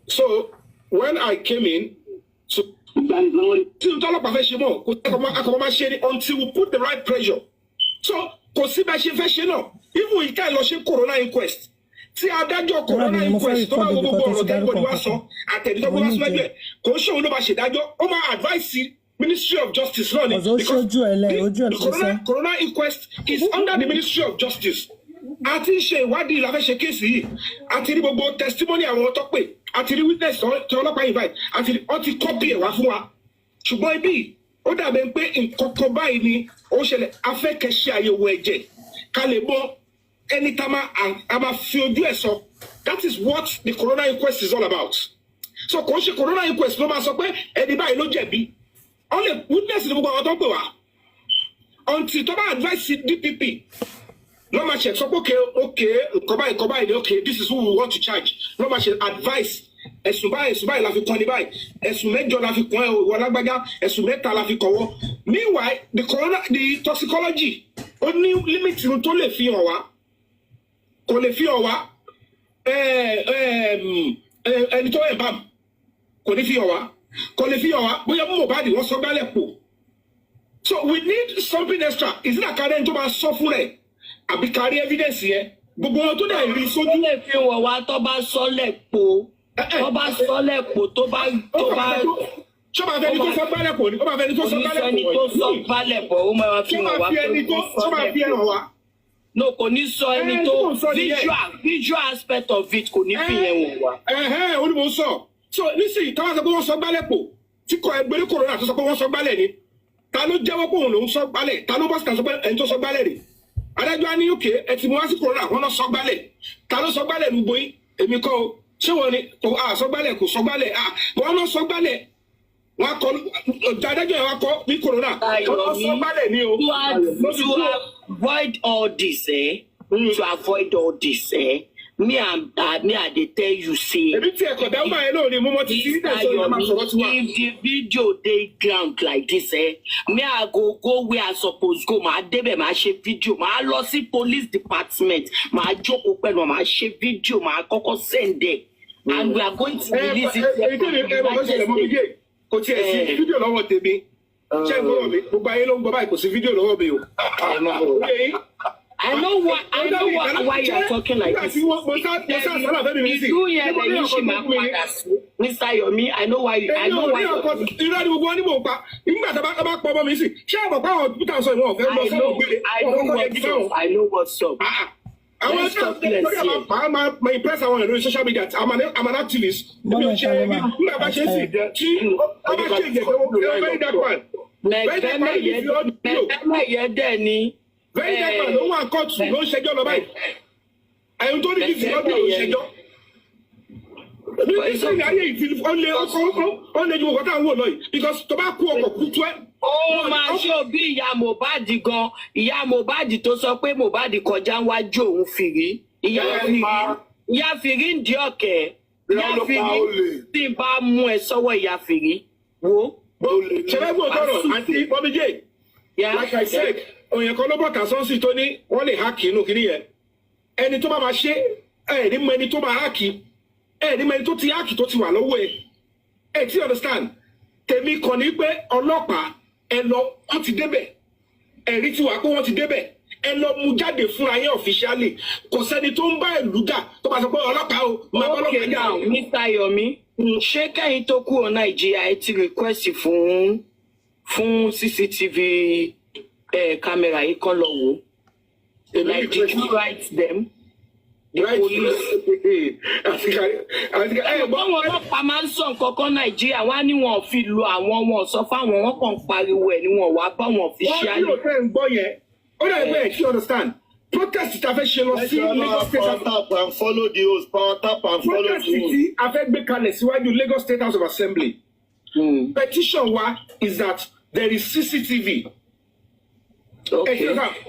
So, when I came in, so until we put the right pressure. So, even we can't launch a corona inquest. See, adájọ́ corona inquest, tó bá wo gbogbo ọ̀rọ̀ tẹ́lifọ̀dì wá sọ, àtẹ̀dítọ́gbọ́n wá sọ ẹgbẹ́, kò ń ṣòwò ló bá ṣe dájọ́, ó máa advice Ministry of Justice running because the corona inquest is under the Ministry of Justice. Àti ṣe ìwádìí la fẹ́ ṣe kéèsì yìí àti rí gbogbo testimony àwọn tó pè àti rí witness tí ọlọ́pàá invite àti rí ọtí copy ẹ̀ wá fún wa ṣùgbọ́n ibi ó dàbẹ̀ pé nǹkan kan báyìí ni ó ṣẹlẹ̀ afẹ́kẹ́ṣe àyẹ̀wò ẹ̀jẹ̀ ká lè mọ ẹni tá a máa fi ojú ẹ̀ sọ. That is what the corona inquest is all about. So kò ń ṣe corona inquest ló máa sọ pé ẹni báyìí ló jẹ̀bi ó lè witness ní gbogbo àwọn tó pè wá until tó bá advice DPP. No ma check so okay nǹkan báyìí okay this is who we want to charge. No ma check advice ẹ̀sùn báyìí la fi kàn ní báyìí ẹ̀sùn mẹ́jọ la fi kàn ẹ́ ìwọ lágbájá ẹ̀sùn mẹ́ta la fi kàn wọ́. Meanwhile the toxicology ó ní limit tó lè fi hàn wá kò lè fi hàn wá ẹni tó ẹ̀ bam kò ní fi hàn wá bóyá Mohbad wọ́n sọ gbálẹ̀ pò. So we need something extra. Is it àkàrẹ́ tó máa sọ fún rẹ̀ àbí kárí evidence yẹn gbogbo wọn tó dẹ̀ rí sójú. ó lè fi wọ̀ wá tó bá sọ́lẹ̀ po tó bá sọ́lẹ̀ po tó bá. Ṣọ́ba fẹ́ni tó sọ gbálẹ̀ pò ní ó máa fẹ́ni tó sọ gbálẹ̀ pò tó sọ gbálẹ̀ pò ó máa fi wọ̀ wá tó máa fi ẹ̀rọ wá. No, kò ní sọ ẹni tó visual aspect of it kò ní fi yẹn wọ̀ wá. Ó ní mo sọ so nísìnyí táwọn sọ pé wọ́n sọ gbálẹ̀ pò tí ẹgbẹ́rẹ́ corona tó sọ pé wọ́n sọ gbálẹ̀ ni ta ló jẹ́wọ́ pé òun lòún sọ gbálẹ̀ ta ló bọ́ sí ta sọ pé ẹni tó sọ gbálẹ̀ rè adájọ́ á ní òkè ẹ ti mú wá sí corona wọn lọ sọ gbálẹ̀ ta ló sọ gbálẹ̀ ní gboyin èmi kọ́ o ṣé wọn ni sọ gbálẹ̀ kò sọ gbálẹ̀ wọn lọ sọ gbálẹ̀ wọn kọ adájọ́ yẹn wá kọ́ ní corona ọlọ́sọ balẹ̀ ni o. To avoid all this, to avoid all this, me I dey tell you say. Ebi tí ẹ̀kọ́ dáhùn báyẹn lórí mú mọ́ ti ti dẹ̀ sọ ìyá máa sọ̀rọ̀ tiwa. If the video dey ground like this, me I go where I suppose go. Màá débẹ̀ màá ṣe video. Màá lọ sí police department. Màá jókòó pẹ̀lú màá ṣe video. Màá kọ́kọ́ send there. And we are going to release it. Èyí tí mi bọ́ ṣẹlẹ̀ mọ́ mi dé. Kò tiẹ̀ sí fídíò lọ́wọ́ tèmi. Ṣé ìgbọ́wọ́ mi? Gbogbo ayé ló ń gbọ́ báyìí kò sí fídíò lọ́wọ́ mi o. I know why you are talking like this. You hear the issue, Mr. Yomi. I know why. I know why. I know what's up. Let's talk my impress on social media. I'm an activist. Very dark man, no one caught you, no schedule lọ báyìí. Àyùn tó ní kí fi ọdún ló ṣẹjọ́. Ní sẹ́yìn ayé ìfìlì ọ̀lẹ́ ju ọ̀gọ́ta àwọn olóyè because tó bá kú ọkọ̀ kú tó ẹ́. Ó máa ṣe òbí ìyá Mohbad gan. Ìyá Mohbad tó sọ pé Mohbad kọjá wájú òun fìrí. Ìyá fìrí ń di ọ̀kẹ́. Ìyá fìrí tí bá mú ẹ sọ́wọ́ ìyá fìrí. Wo. Ṣẹlẹ̀ gbọ́ tọrọ àti Bọ́míjẹ́. Like I said. Òyìn kan ló bọ̀ tàṣọ́nsì tó ní wọ́n lè hákì inú kiri yẹn ẹni tó bá máa ṣe ní mọ ẹni tó máa hákì ní mọ ẹni tó ti hákì tó ti wà lọ́wọ́ ẹ tí understand tèmi kàn ní pé ọlọ́pàá ẹ lọ wọ́n ti débẹ̀ ẹ̀rí ti wà pé wọ́n ti débẹ̀ ẹ lọ mú jáde fúnra yẹn officially kò sẹ́ni tó ń bá ìlú jà tó bá sọ pé ọlọ́pàá o máa bọ́ ọlọ́pàá jà o. Mr. Yomi ṣé kẹ́yìn tó kúrò Nàìjíríà ẹ ti request fún CCTV camera yìí kan lọ wò. Like did you write them? The police. Ẹ̀gbọ́n wọn ọlọ́pàá máa ń sọ nǹkan kan Nàìjíríà wá ní wọn fi lu àwọn wọn sọ fáwọn wọn kàn ń pariwo ẹ̀ ní wọn wá bá wọn officially. Wọ́n yóò fẹ́ ń gbọ́ yẹn. Ó dẹ̀ bẹ́ẹ̀ kí understand. Protest ta fẹ́ ṣe lọ sí Lagos State House. Power tap and follow the host. Power tap and follow the host. Protest tí a fẹ́ gbé kalẹ̀ síwájú Lagos State House of Assembly. Petition wa is that there is CCTV.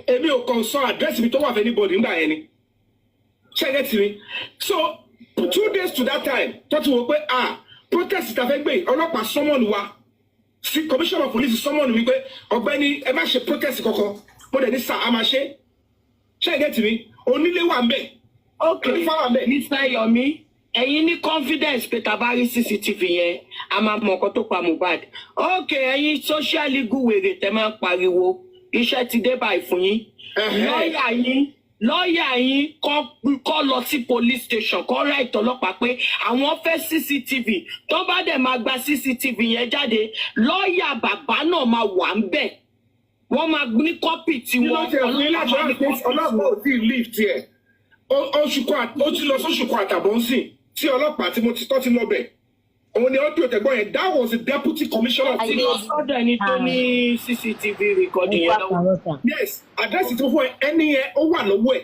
Èmi ò kàn sọ address mi tó wà fún anybody nígbà yẹn ni. Check it to me. So 2 days to that time, tó ti wò pé protest ta fẹ́ gbé ọlọ́pàá summon wa. Sí commissioner of police summon mi pé ọ̀gbẹ́ni ẹ má ṣe protest kankan. Mo dẹ̀ ní sà á máa ṣe. Check it to me. Onílé wà ń bẹ̀. Okay, Mr. Yomi. Ẹ̀yin ní confidence pé tá bá rí CCTV yẹn a máa mọ nǹkan tó pa Mohbad. Okay, ẹ̀yin social legal wèrè tẹ́ máa ń pariwo. Iṣẹ́ ti dé báyìí fún yín. Lọ́ọ̀yà yín kọ́ lọ sí police station kọ́ ra ìtọ́lọ́pàá pé àwọn fẹ́ CCTV tó bá dẹ̀ máa gba CCTV yẹn jáde lọ́ọ̀yà bàbá náà máa wà ń bẹ̀. Wọ́n máa ní kọ́pì tí wọ́n ọlọ́pàá ò tí ì lift ẹ̀. Ó ti lọ sóṣù kan àtàbọ̀ ń sìn tí ọlọ́pàá tí mo ti tọ́ ti lọ bẹ̀. Òun ni ọdún ìtẹ̀gbọ́n yẹn that was the deputy commissioner of police. Ọ̀dọ̀ ẹni tó ní CCTV recording yẹn lọ́wọ́. Yes, address tó fún ẹni yẹn ó wà lọ́wọ́ ẹ̀.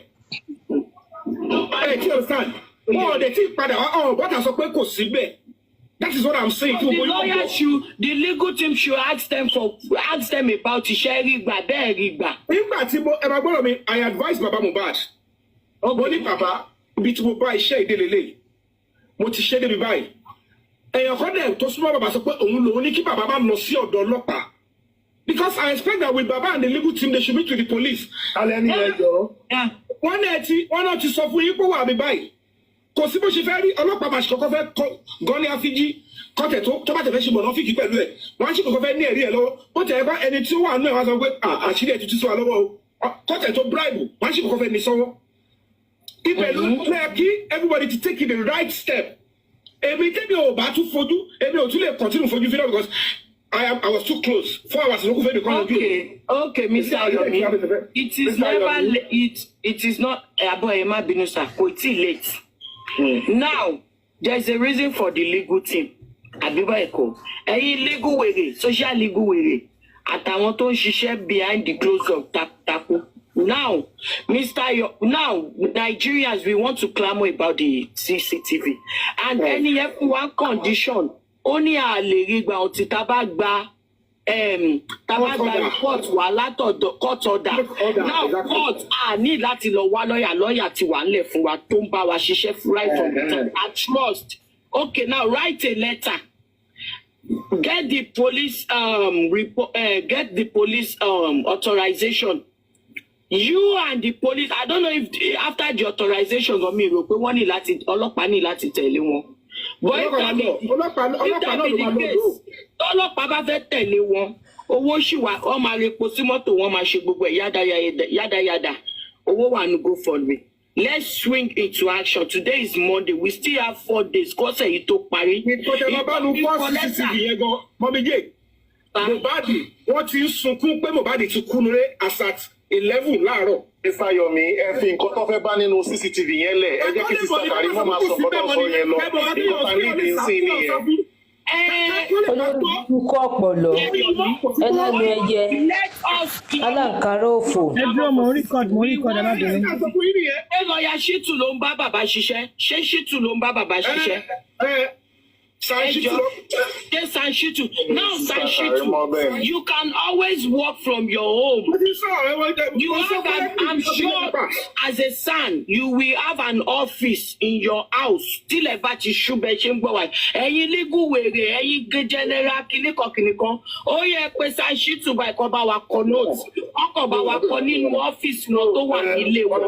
Ẹ ti understand? Wọ́n ọ̀dẹ̀ tí padà bọ́tà sọ pé kò síbẹ̀. That is what I'm saying. The legal team should ask them about iṣẹ́ rí gbà bẹ́ẹ̀ rí gbà. Nígbà tí ẹ máa gbọ́dọ̀ mi, I advise Baba Mohbad. Mo ní bàbá ibi tí mo bá iṣẹ́ ìdílé mo ti ṣe débi báyìí. Èèyàn kan dẹ̀ tó súnmọ́ bàbá sọ pé òun lòun ní kí bàbá máa lọ sí ọ̀dọ̀ ọlọ́pàá. Because I expect that with Baba and the legal team they should meet with the police. Alẹ́ ní ẹjọ́. Wọ́n náà ti sọ fún yín pé wà mí báyìí. Kò sí bó ṣe fẹ́ rí ọlọ́pàá máa ṣe kọ́kọ́ fẹ́ gan ní àfíjí kọ́tẹ̀ tó bá tẹ̀ fẹ́ ṣe bọ̀ náà fìkì pẹ̀lú ẹ̀. Wọ́n á ṣe kọ́kọ́ fẹ́ ní ẹ̀rí ẹ̀ lọ́wọ́. Ó tẹ̀ ẹ́ bá ẹni tí ó wà nínú ẹ̀ wá sọ pé àṣírí ẹ̀ tuntun sí wa lọ́wọ́ o. Kọ́tẹ̀ tó bribe wọ́n á ṣe kọ́kọ́ fẹ́ ní sọ́wọ́. Ibẹ̀ ló lẹ́ kí everybody to take the right step. Èmi tẹ́bi ò bá tún fojú, èmi ò tún lè continue fojú fílẹ̀ because I was too close. 4 hours ló kún fẹ́ nìkan lójú. Okay, Mr. Ayomi. It is never late. It is not Abo Ema Binusa. Kò tí late. Now, there is a reason for the legal team. Abiba Eko. Ẹ̀yin legal wèrè, social legal wèrè. Àtàwọn tó ń ṣiṣẹ́ behind the close of tapu. Now, now Nigerians, we want to clamor about the CCTV. And any one condition, only a lè rí gbà ọtí tá bá gba tabagba report wà látọ̀dọ̀ court order now court ní láti lọ wá lọ́yà ti wà nílẹ̀ fún wa tó ń bá wa ṣiṣẹ́ right from the top. I trust. Okay, now write a letter. Get the police authorization. You and the police, I don't know if after the authorization got me rò pé wọ́n ní láti ọlọ́pàá ní láti tẹ̀lé wọn. But if that be the case, ọlọ́pàá bá fẹ́ tẹ̀lé wọn, owó ṣì wà, wọ́n máa repo sí mọ́tò, wọ́n máa ṣe gbogbo ẹ̀ yádayàdà. Owó wà ní GoFundMe. Let's swing into action. Today is Monday. We still have 4 days. Kọ́sẹ̀ yìí tó parí. Mohbad, wọ́n ti ń sunkún pé Mohbad ti kú nílé as at 11 láàárọ̀. Ìfàyọ̀mí ẹ fi nǹkan tó fẹ́ bá nínú CCTV yẹn lẹ̀ ẹ jẹ́ kí sísá Karimo máa sọ gbọ́dọ̀ sọ yẹn lọ ìkọ́ta ní ìdí sí nìyẹn. Olórúkọ ọpọlọ ẹlẹ́nu ẹyẹ aláǹkárá òfò. Ẹjọ́ mo record ẹ má bẹ̀rẹ̀. Ẹ lọ́ọ̀yà Ṣítù ló ń bá bàbá ṣiṣẹ́. Ṣé Ṣítù ló ń bá bàbá ṣiṣẹ́? Sanshitu. Now, Sanshitu, you can always work from your home. You have I'm sure, as a son, you will have an office in your house. Still about ẹ̀yin legal wèrè, ẹ̀yin general kìnìkan. Ó yẹ pé Sanshitu bá ẹ̀kọ́ bá wa kọ notes. Ọkọ̀ bá wa kọ nínú ọ́fíìsì náà tó wà nílé wọn.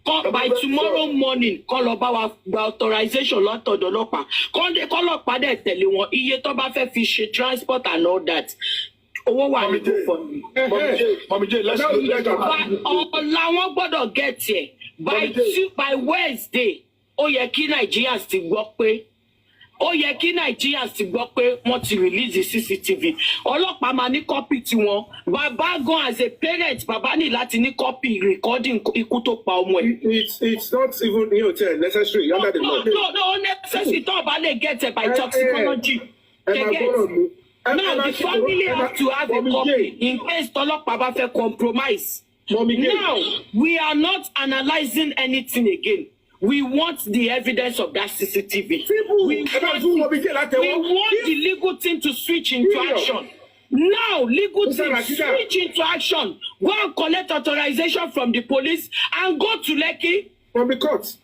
By tomorrow morning, call lọ bá wa gba authorization lọ́tọ̀dọ̀ ọlọ́pàá. Kọ́lọ́pàá dẹ̀ tẹ̀lé wọn. Iye tó bá fẹ́ fi ṣe transport and all that. Owó wà ní GoFundMe. Ọ̀la wọn gbọ́dọ̀ get here. By Wednesday, ó yẹ kí Nigerians ti gbọ́ pé wọ́n ti release the CCTV. Ọlọ́pàá máa ní copy tiwọn. Bàbá gan as a parent, bàbá ní láti ní copy recording ikú tó pa ọmọ ẹ̀. It's not even necessary under the law. No, necessary tó bá lè get it by toxicology. Now the family have to have a copy in case tọ́lọ́pàá bá fẹ́ compromise. Now we are not analyzing anything again. We want the evidence of that CCTV. We want the legal team to switch into action. Now, legal team switch into action. Go and collect authorization from the police and go to Lekki. From the court.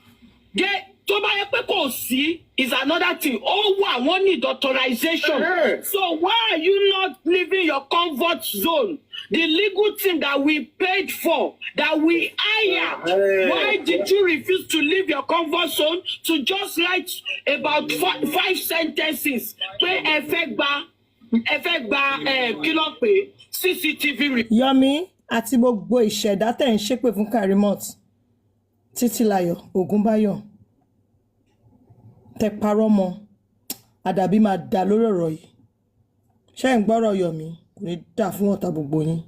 Tó bá yẹ pé kò sí is another thing. One need authorization. So why are you not leaving your comfort zone? The legal team that we paid for, that we hired, why did you refuse to leave your comfort zone to just write about 5 sentences? Pé ẹ fẹ́ gba kí ló pé CCTV. Yomi àti gbogbo ìṣẹ̀dá tẹ̀ ń ṣépè fún Karimot, Títílayọ̀, Ògúnbáyọ̀, tẹ parọ́ mọ́, àdàbí máa dà lórí ọ̀rọ̀ yìí. Ṣé ń gbọ́rọ̀ Yomi? Kò ní dà fún ọ̀tá gbogbo yín.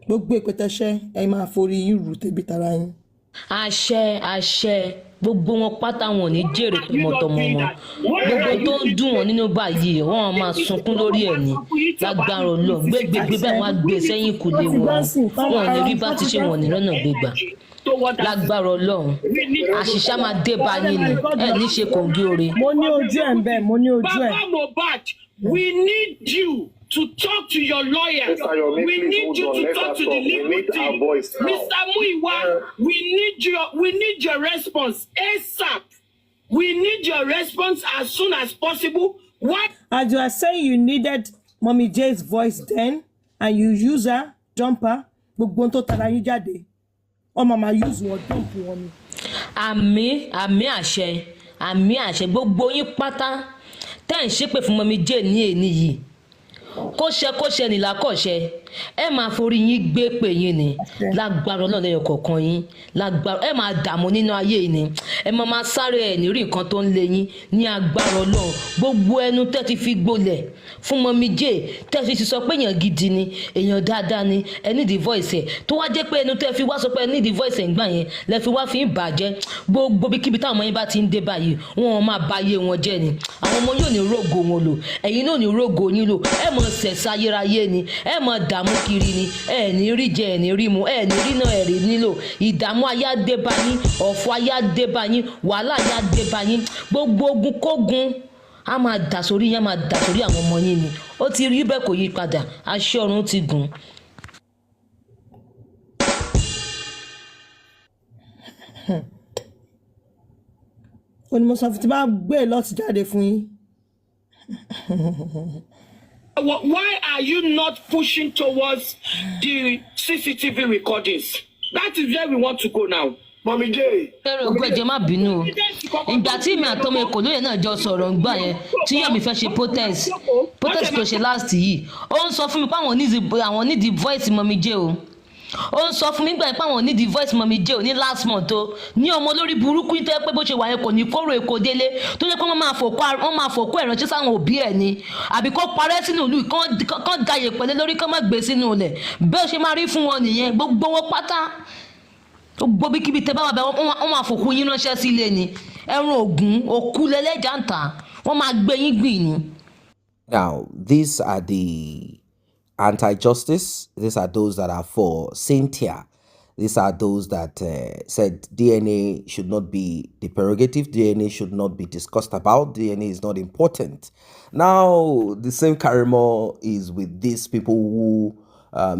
Gbogbo ìpẹtẹṣẹ́ ẹ máa forí yín rù tẹ̀bí tara yín. Àṣẹ gbogbo wọn pátá wọn ní jèrè tọmọtọmọ wọn. Gbogbo tó ń dùn wọn nínú báyìí wọn máa sunkún lórí ẹ̀ ní lágbára Ọlọ́run. Gbégbé bẹ́ẹ̀ wọ́n á gbé sẹ́yìn kùlé wọn ò ní rí bá ti ṣe wọn ní lọ́nà gbégbà. Lágbára Ọlọ́run àṣìṣe máa dé bá yín ni ẹ ní ṣe kòǹgí oore. Mo ní ojú ẹ̀ ń bẹ̀, mo ní ojú ẹ̀. Baba Mohbad, we need you to talk to your lawyers. We need you to talk to the legal team. Mr. Muiwa, we need your response ASAP. We need your response as soon as possible. Why? As you are saying you needed Mommy J's voice then, and you use her, dump her, gbogbo tó tara yín jáde. Mama use wọn dump wọn ni. Àmì àṣẹ gbogbo yín pátá tẹ́ ń ṣépè fún Mommy J ní èní yìí. Kó ṣe ní lákọ̀ṣe ẹ máa forí yín gbé pè yín ni lágbára Ọlọ́run lẹ́yọ kọ̀ọ̀kan yín lágbára ẹ máa dààmú nínú ayé yìí ni ẹ máa sáré ẹ ní rí nǹkan tó ń lé yín ní agbára Ọlọ́run. Gbogbo ẹnu tẹ́ ti fi gbolẹ̀ fún Mommy J tẹ́ fi sọ pé èèyàn gidi ni èèyàn dáadáa ni ẹ ní the voice ẹ tó wá jẹ́ pé ẹnu tẹ́ fi wá sọ pé ẹ ní the voice ẹ ń gbà yẹn lẹ fi wá fi ń bàjẹ́ gbogbo bíkíbi táwọn ọmọ yín bá ti ń dé báyìí wọn máa bà ayé wọn jẹ́ ni àwọn ọmọ yóò ní rógo wọn lò ẹ̀yin náà ní rógo yín lò ẹ mọ̀ sẹ̀sá ayérayé ni ẹ mọ̀ dààmú kiri ni ẹ ní rí jẹ ẹ ní rí mu ẹ ní rí náà ẹ rí nílò ìdààmú ayé á dé bá yín ọ̀fọ̀ ayé á dé bá yín wàhálà ayé á dé bá yín gbogbo ogun kógun á máa dà sórí yín á máa dà sórí àwọn ọmọ yín ni ó ti rí bẹ́ẹ̀ kò yí padà aṣọ ọ̀run ti gùn. ó ní mo sọ fún tí bá gbé lọ́ọ̀tì jáde fún yín. Why are you not pushing towards the CCTV recordings? That is where we want to go now. Mommy J. kẹrẹ ògbó ẹjẹ má bínú o ìgbà tí èmi àtọmọ èkó lóye náà jọ sọ̀rọ̀ ńgbà yẹn tí Yomi fẹ́ ṣe protest tó ṣe last yìí ó ń sọ fún mi pé àwọn nídìí voice Mommy J o ó ń sọ fún mi gbà yẹn pé àwọn nídìí voice Mommy J o ní last month o ní ọmọ olórí burúkú tó yẹ pé bó ṣe wà yẹn kò ní kóró èkó délé tó yẹ pé wọ́n máa fòkó ẹ̀ ránṣẹ́ sáwọn òbí ẹ̀ ni àbí kó parẹ́ sínú ìlú kán dayè pẹ̀lẹ́ lórí kán má gbé sínú ilẹ̀ bẹ́ẹ̀ ṣe máa rí fún wọn nìyẹn gbogbo wọn pátá gbogbo bí kíbi tẹ bá wà bẹ wọn máa fòkú yín ránṣẹ́ sílé ni ẹran ògún òkú lẹlẹjà ń tà wọn máa gbé yín gbìn ni. Now, these are the anti-justice. These are those that are for Cynthia. These are those that said DNA should not be the prerogative. DNA should not be discussed about. DNA is not important. Now, the same Karimo is with these people who,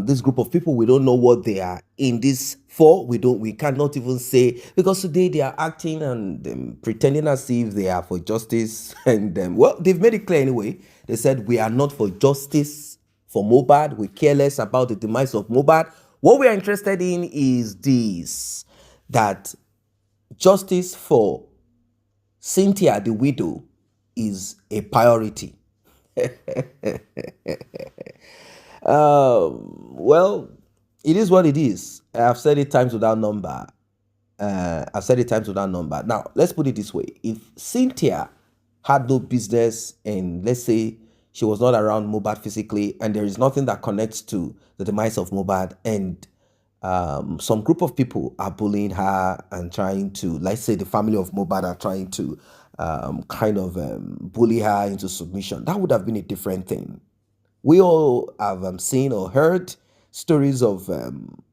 this group of people, we don't know what they are in this for. We cannot even say, because today they are acting and pretending as if they are for justice. And well, they've made it clear anyway. They said, we are not for justice for Mohbad. We care less about the demise of Mohbad. What we are interested in is this, that justice for Cynthia, the widow, is a priority. Well, it is what it is. I've said it times without number. Now, let's put it this way. If Cynthia had no business and let's say she was not around Mohbad physically and there is nothing that connects to the demise of Mohbad and some group of people are bullying her and trying to, let's say the family of Mohbad are trying to bully her into submission, that would have been a different thing. We all have seen or heard stories of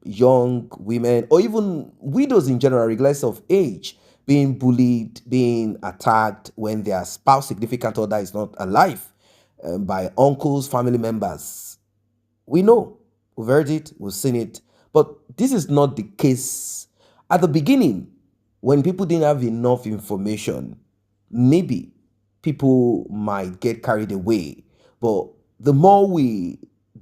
young women or even widows in general, regardless of age, being bullied, being attacked when their spouse, significant other is not alive by uncles, family members. We know, we've heard it, we've seen it, but this is not the case. At the beginning, when people didn't have enough information, maybe people might get carried away, but the more we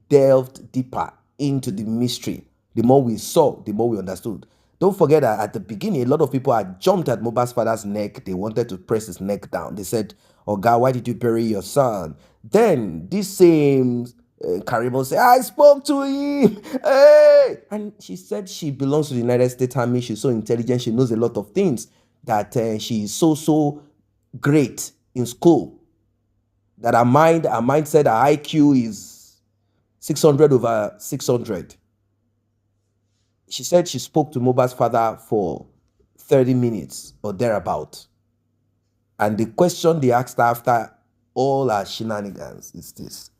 delved deeper into the mystery, the more we saw, the more we understood. Don't forget that at the beginning, a lot of people had jumped at Mohbad's father's neck. They wanted to press his neck down. They said, "Oh God, why did you bury your son?" Then this same Karimo said, "I spoke to him." Hey! And she said she belongs to the United States Army. She's so intelligent. She knows a lot of things. That she is so great in school. That her mindset, her IQ is 600 over 600. She said she spoke to Mohbad's father for 30 minutes or thereabout. And the question they asked her after all her shenanigans is this: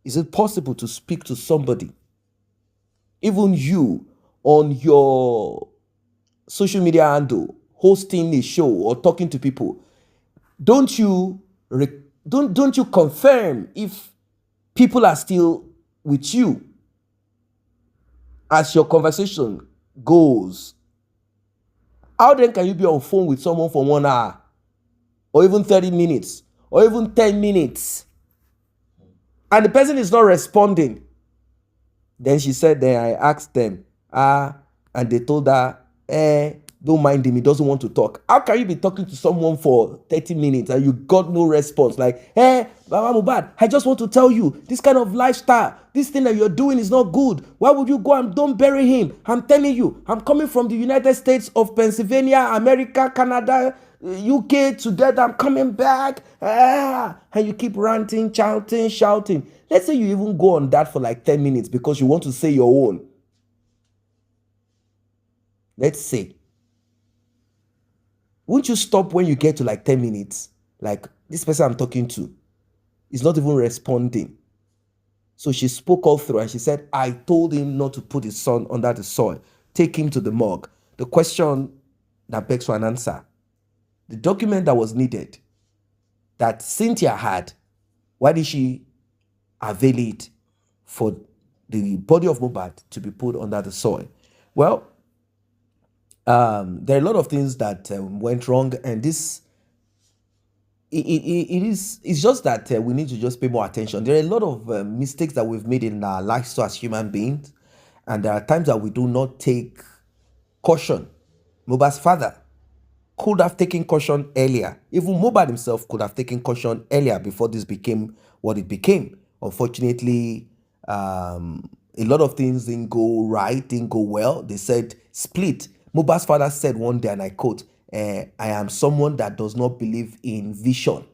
is it possible to speak to somebody, even you, on your social media handle, hosting a show or talking to people? Don't you confirm if people are still with you as your conversation goes? How then can you be on phone with someone for 1 hour or even 30 minutes or even 10 minutes and the person is not responding? Then she said, then I asked them, and they told her, don't mind him, he doesn't want to talk. How can you be talking to someone for 30 minutes and you got no response? Like, Baba Mohbad, I just want to tell you, this kind of lifestyle, this thing that you're doing is not good. Why would you go and don't bury him? I'm telling you, I'm coming from the United States of Pennsylvania, America, Canada, UK, together, I'm coming back. And you keep ranting, shouting. Let's say you even go on that for like 10 minutes because you want to say your own. Let's say. Won't you stop when you get to like 10 minutes? Like, this person I'm talking to is not even responding. So she spoke all through and she said, I told him not to put his son under the soil. Take him to the morgue. The question that begs for an answer, the document that was needed that Cynthia had, why did she avail it for the body of Mohbad to be put under the soil? Well, there are a lot of things that went wrong, and this it's just that we need to just pay more attention. There are a lot of mistakes that we've made in our lives as human beings, and there are times that we do not take caution. Mohbad's father could have taken caution earlier. Even Mohbad himself could have taken caution earlier before this became what it became. Unfortunately, a lot of things didn't go right, didn't go well. They said split. Mohbad's father said one day, and I quote, I am someone that does not believe in vision,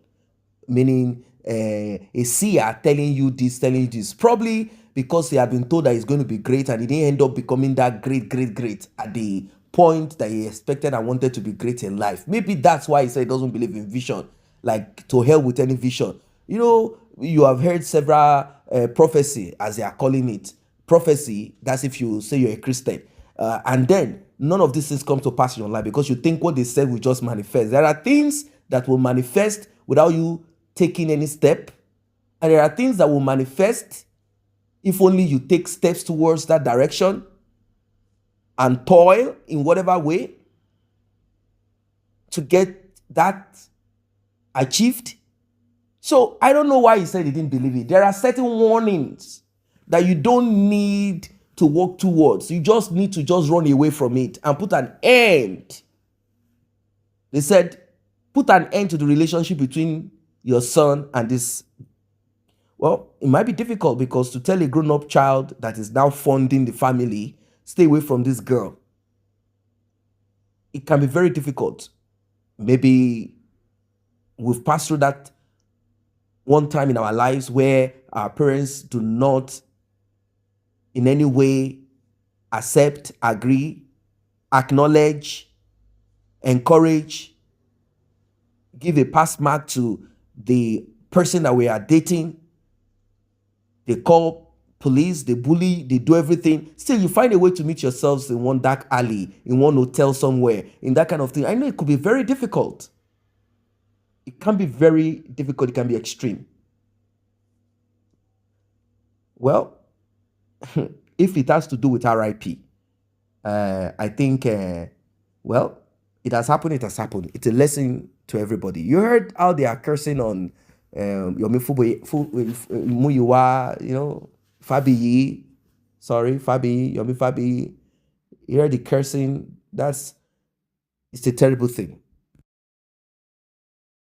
meaning a seer telling you this, probably because he had been told that he's going to be great, and he didn't end up becoming that great at the point that he expected and wanted to be great in life. Maybe that's why he said he doesn't believe in vision, like to hell with any vision. You have heard several prophecy, as they are calling it. Prophecy, that's if you say you're a Christian. And then none of these things come to pass in your life because you think what they said will just manifest. There are things that will manifest without you taking any step, and there are things that will manifest if only you take steps towards that direction and toil in whatever way to get that achieved. So I don't know why he said he didn't believe it. There are certain warnings that you don't need to work towards. You just need to just run away from it and put an end. They said, put an end to the relationship between your son and this. Well, it might be difficult because to tell a grown-up child that is now funding the family, stay away from this girl, it can be very difficult. Maybe we've passed through that one time in our lives where our parents do not in any way accept, agree, acknowledge, encourage, give a pass mark to the person that we are dating. They call police, they bully, they do everything. Still, you find a way to meet yourselves in one dark alley, in one hotel somewhere, in that kind of thing. I know it could be very difficult. It can be very difficult. It can be extreme. Well, if it has to do with RIP, I think, well, it has happened. It has happened. It's a lesson to everybody. You heard how they are cursing on Yomi Muyiwa, Fabi, Yomi Fabi. You heard the cursing. It's a terrible thing.